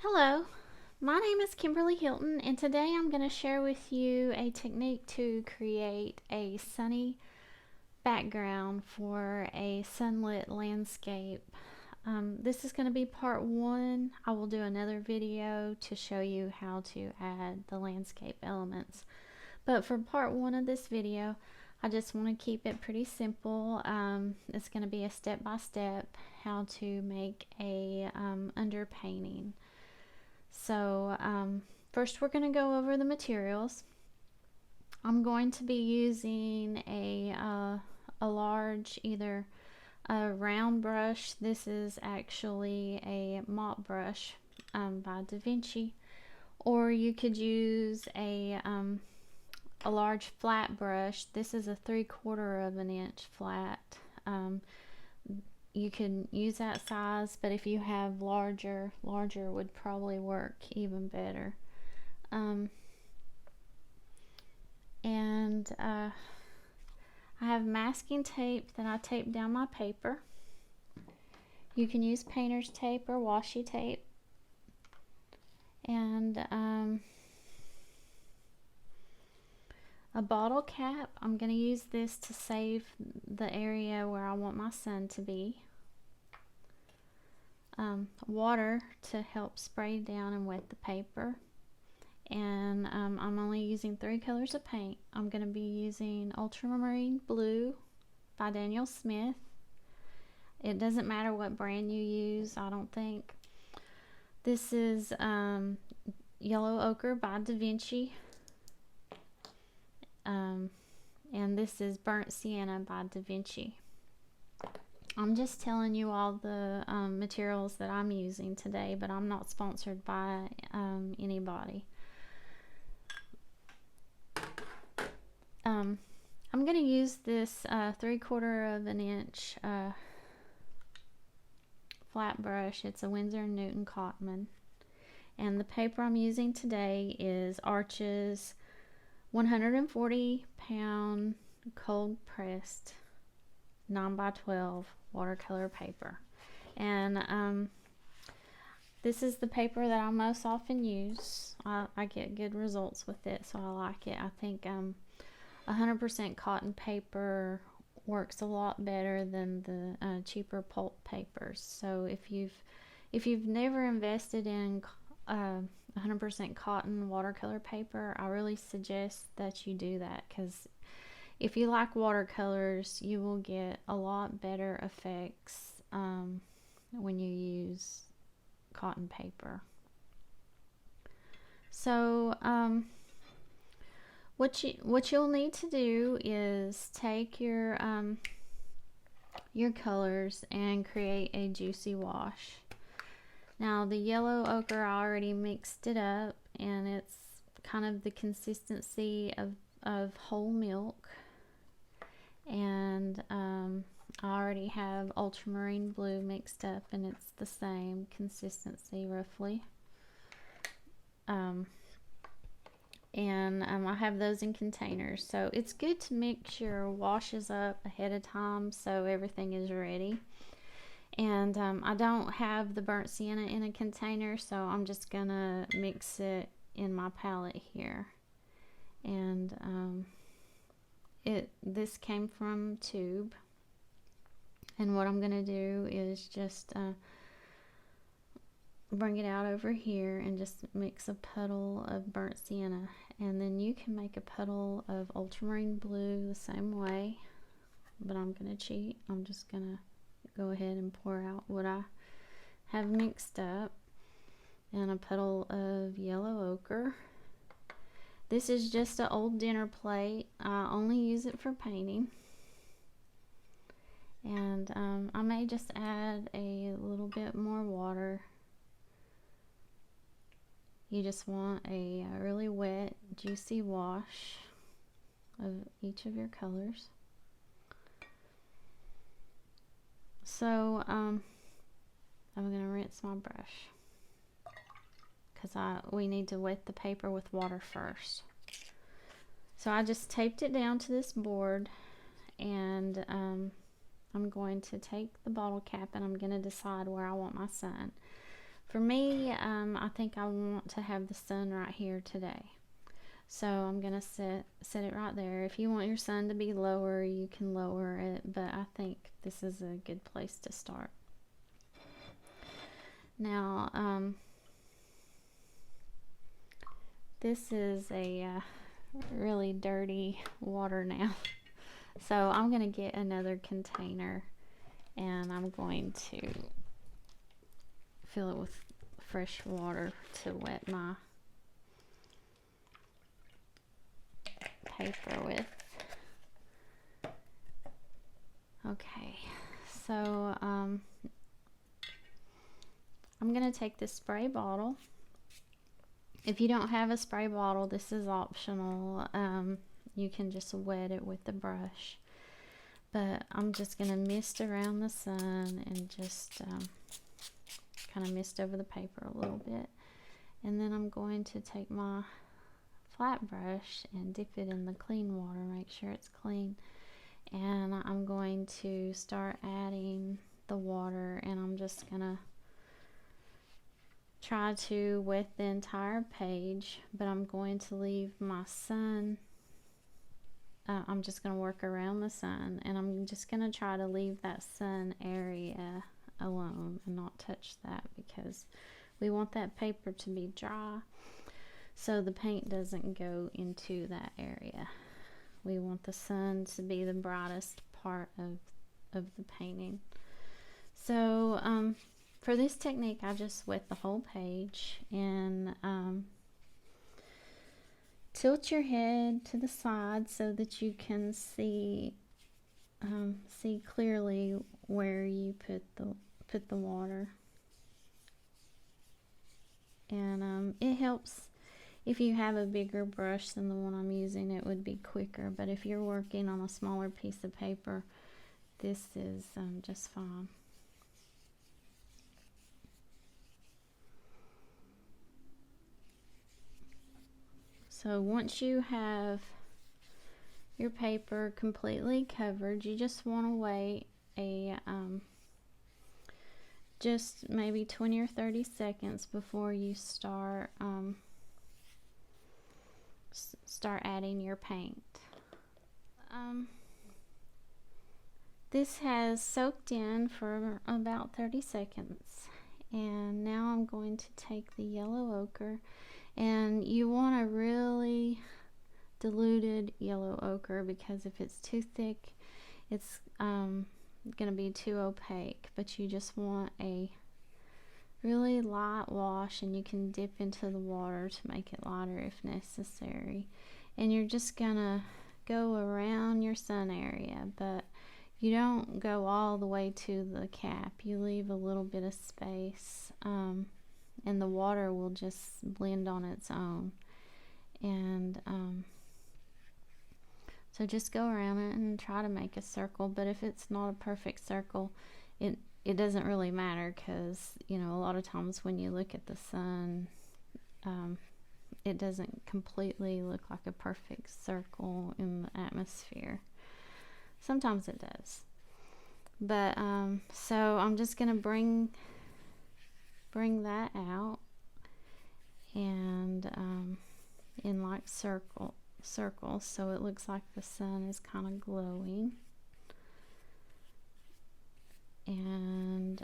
Hello, my name is Kimberly Hilton, and today I'm going to share with you a technique to create a sunny background for a sunlit landscape. This is going to be part one. I will do another video to show you how to add the landscape elements. But for part one of this video, I just want to keep it pretty simple. It's going to be a step-by-step how to make a underpainting. So first we're going to go over the materials. I'm going to be using a large, either a round brush. This is actually a mop brush by Vinci, or you could use a large flat brush. This is a 3/4 of an inch flat. You can use that size, but if you have larger would probably work even better. I have masking tape that I taped down my paper. You can use painter's tape or washi tape. And a bottle cap. I'm going to use this to save the area where I want my sun to be. Water to help spray down and wet the paper. And I'm only using 3 colors of paint. I'm going to be using Ultramarine Blue by Daniel Smith. It doesn't matter what brand you use, I don't think. This is Yellow Ochre by Vinci. And this is Burnt Sienna by Vinci. I'm just telling you all the materials that I'm using today, but I'm not sponsored by anybody. I'm going to use this 3/4 of an inch flat brush. It's a Winsor & Newton Cotman. And the paper I'm using today is Arches 140-pound cold pressed 9x12 watercolor paper. And this is the paper that I most often use. I get good results with it, so I like it. I think 100% cotton paper works a lot better than the cheaper pulp papers. So if you've never invested in 100% cotton watercolor paper, I really suggest that you do that, because if you like watercolors, you will get a lot better effects when you use cotton paper. So what you'll need to do is take your colors and create a juicy wash. Now the yellow ochre, I already mixed it up, and it's kind of the consistency of whole milk. And I already have ultramarine blue mixed up, and it's the same consistency roughly. I have those in containers, so it's good to mix your washes up ahead of time so everything is ready. And I don't have the burnt sienna in a container, so I'm just gonna mix it in my palette here. And this came from tube, and what I'm gonna do is just bring it out over here and just mix a puddle of burnt sienna, and then you can make a puddle of ultramarine blue the same way, but I'm gonna cheat. I'm just gonna go ahead and pour out what I have mixed up, and a puddle of yellow ochre. This is just an old dinner plate. I only use it for painting. And I may just add a little bit more water. You just want a really wet, juicy wash of each of your colors. So I'm going to rinse my brush, because we need to wet the paper with water first. So I just taped it down to this board, and I'm going to take the bottle cap, and I'm going to decide where I want my sun. For me, I think I want to have the sun right here today. So I'm going to set it right there. If you want your sun to be lower, you can lower it, but I think this is a good place to start. Now, this is a really dirty water now. So I'm going to get another container and I'm going to fill it with fresh water to wet my paper with. Okay, so I'm going to take this spray bottle. If you don't have a spray bottle, this is optional. You can just wet it with the brush. But I'm just going to mist around the sun and just kind of mist over the paper a little bit. And then I'm going to take my flat brush and dip it in the clean water, make sure it's clean. And I'm going to start adding the water, and I'm just going to try to wet the entire page, but I'm going to leave my sun. I'm just going to work around the sun, and I'm just going to try to leave that sun area alone and not touch that, because we want that paper to be dry so the paint doesn't go into that area. We want the sun to be the brightest part of the painting. So for this technique, I just wet the whole page, and tilt your head to the side so that you can see clearly where you put the water. And it helps if you have a bigger brush than the one I'm using. It would be quicker, but if you're working on a smaller piece of paper, this is just fine. So once you have your paper completely covered, you just want to wait a just maybe 20 or 30 seconds before you start adding your paint. This has soaked in for about 30 seconds, and now I'm going to take the yellow ochre, and you want a really diluted yellow ochre, because if it's too thick, it's going to be too opaque. But you just want a really light wash, and you can dip into the water to make it lighter if necessary. And you're just gonna go around your sun area, but you don't go all the way to the cap. You leave a little bit of space, and the water will just blend on its own. And so just go around it and try to make a circle. But if it's not a perfect circle, it doesn't really matter, because a lot of times when you look at the sun, it doesn't completely look like a perfect circle in the atmosphere. Sometimes it does. But so I'm just gonna bring that out, and in like circles, so it looks like the sun is kind of glowing. And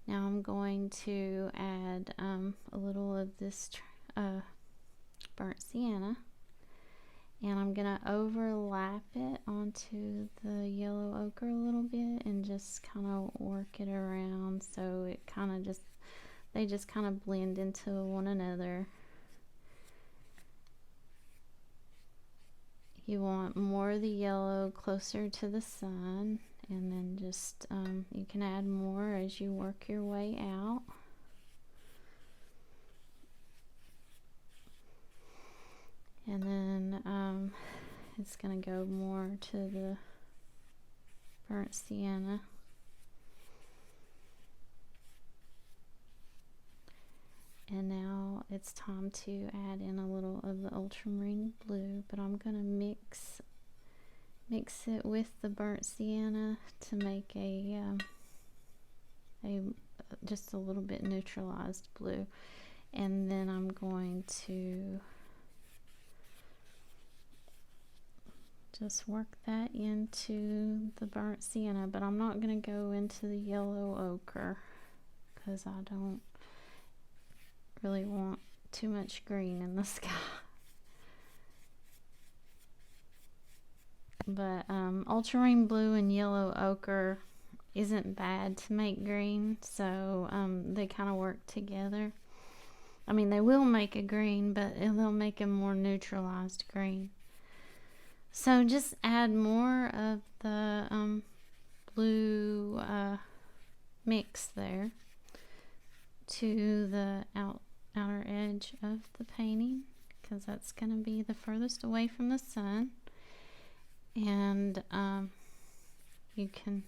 now I'm going to add a little of this burnt sienna, and I'm gonna overlap it onto the yellow ochre a little bit and just kind of work it around so it kind of they just kind of blend into one another. You want more of the yellow closer to the sun, and then just you can add more as you work your way out. And then it's going to go more to the burnt sienna. And now it's time to add in a little of the ultramarine blue, but I'm going to mix it with the burnt sienna to make a just a little bit neutralized blue. And then I'm going to just work that into the burnt sienna, but I'm not going to go into the yellow ochre because I don't really want too much green in the sky. But ultramarine blue and yellow ochre isn't bad to make green, so they kind of work together. I mean, they will make a green, but they'll make a more neutralized green. So just add more of the blue mix there to the outer edge of the painting, because that's going to be the furthest away from the sun. And you can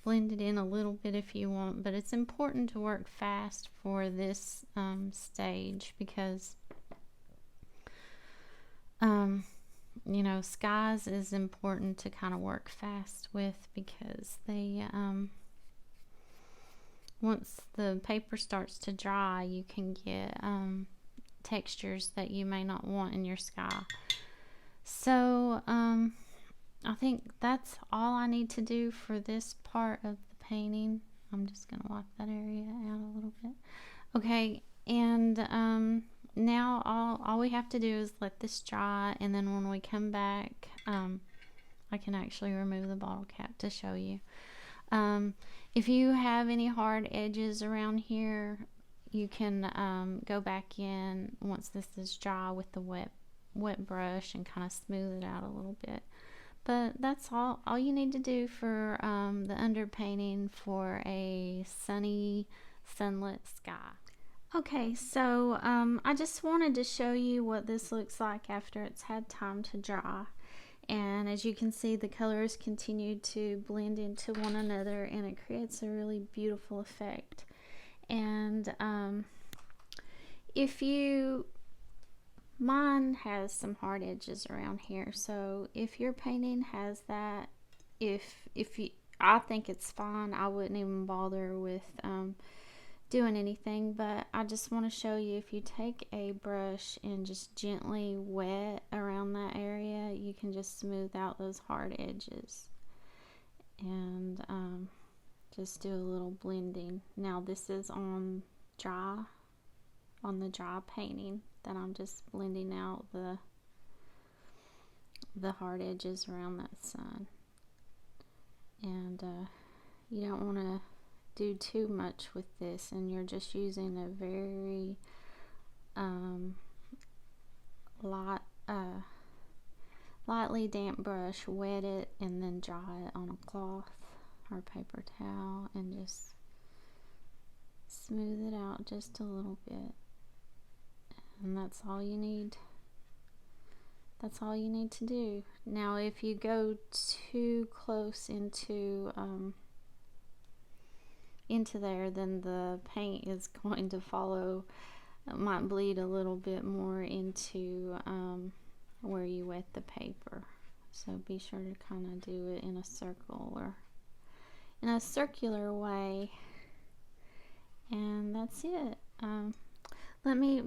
blend it in a little bit if you want, but it's important to work fast for this stage, because you know, skies is important to kind of work fast with, because they once the paper starts to dry, you can get textures that you may not want in your sky. So I think that's all I need to do for this part of the painting. I'm just going to wipe that area out a little bit. Okay, and now all we have to do is let this dry, and then when we come back, I can actually remove the bottle cap to show you. If you have any hard edges around here, you can go back in once this is dry with the wet brush and kind of smooth it out a little bit. But that's all you need to do for the underpainting for a sunny, sunlit sky. Okay, so I just wanted to show you what this looks like after it's had time to dry. And as you can see, the colors continue to blend into one another, and it creates a really beautiful effect. And mine has some hard edges around here, so if your painting has that, I think it's fine. I wouldn't even bother with doing anything, but I just want to show you, if you take a brush and just gently wet around that area, you can just smooth out those hard edges, and just do a little blending. Now this is on the dry painting that I'm just blending out the hard edges around that sun. And you don't want to do too much with this, and you're just using a very lightly damp brush. Wet it and then dry it on a cloth or paper towel, and just smooth it out just a little bit. And that's all you need. That's all you need to do. Now if you go too close into there, then the paint is going to follow. It might bleed a little bit more into where you wet the paper. So be sure to kind of do it in a circle or in a circular way. And that's it.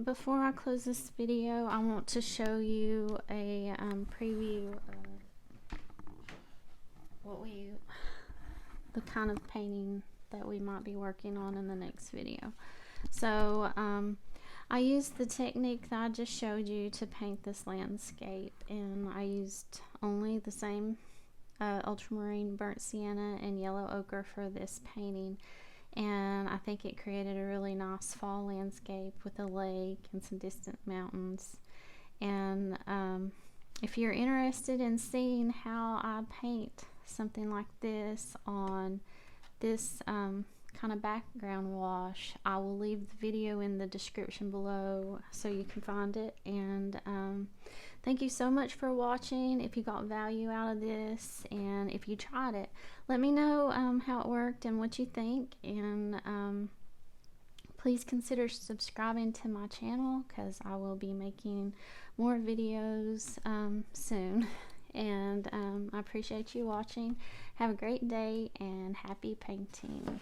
Before I close this video, I want to show you a preview of the kind of painting that we might be working on in the next video. So I used the technique that I just showed you to paint this landscape, and I used only the same ultramarine, burnt sienna, and yellow ochre for this painting. And I think it created a really nice fall landscape with a lake and some distant mountains. And if you're interested in seeing how I paint something like this on this kind of background wash, I will leave the video in the description below so you can find it. And thank you so much for watching. If you got value out of this, and if you tried it, let me know how it worked and what you think. And please consider subscribing to my channel, because I will be making more videos soon. And I appreciate you watching. Have a great day and happy painting.